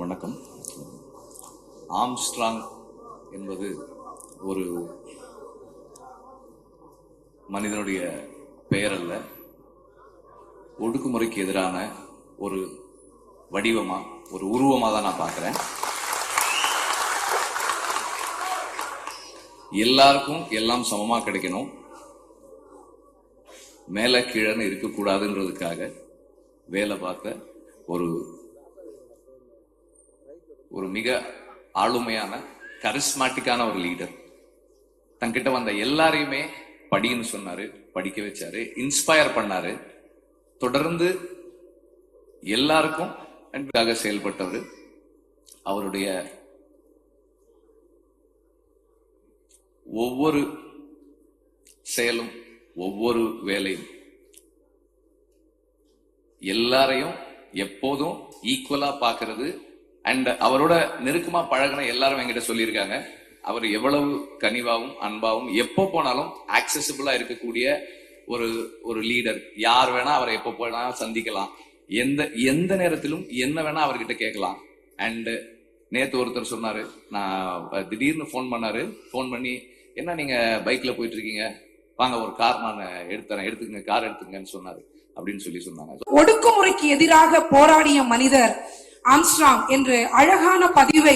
வணக்கம். ஆம்ஸ்ட்ராங் என்பது ஒரு மனிதனுடைய பெயர் அல்ல, ஒடுக்குமுறைக்கு எதிரான ஒரு வடிவமா, ஒரு உருவமா தான் நான் பார்க்கிறேன். எல்லாருக்கும் எல்லாம் சமமா கிடைக்கணும், மேல கீழன்னு இருக்கக்கூடாதுன்றதுக்காக வேலை பார்த்த ஒரு மிக ஆளுமையான கரிஸ்மாட்டிக்கான ஒரு லீடர். தன்கிட்ட வந்த எல்லாரையுமே படின்னு சொன்னாரு, படிக்க வச்சாரு, இன்ஸ்பயர் பண்ணாரு. தொடர்ந்து எல்லாருக்கும் அன்பாக செயல்பட்டவர். அவருடைய ஒவ்வொரு செயலும், ஒவ்வொரு வேலையும் எல்லாரையும் எப்போதும் ஈக்குவலா பாக்குறது. அண்ட் அவரோட நெருக்கமா பழகின எல்லாரும் என்கிட்ட சொல்லியிருக்காங்க, அவர் எவ்வளவு கனிவாவும் அன்பாவும் எப்போ போனாலும் ஆக்சசிபிளா இருக்கக்கூடிய ஒரு லீடர். யார் வேணா அவரை எப்போ போனாலும் சந்திக்கலாம், எந்த நேரத்திலும் என்ன வேணா அவர்கிட்ட கேட்கலாம். அண்ட் நேத்து ஒருத்தர் சொன்னாரு, நான் திடீர்னு போன் பண்ணாரு, போன் பண்ணி என்ன நீங்க பைக்ல போயிட்டு இருக்கீங்க, வாங்க ஒரு கார் நான் எடுத்துக்கங்க, கார் எடுத்துங்கன்னு சொன்னாரு அப்படின்னு சொன்னாங்க. ஒடுக்குமுறைக்கு எதிராக போராடிய மனிதர் ஆம்ஸ்ட்ராங் என்று அழகான பதிவை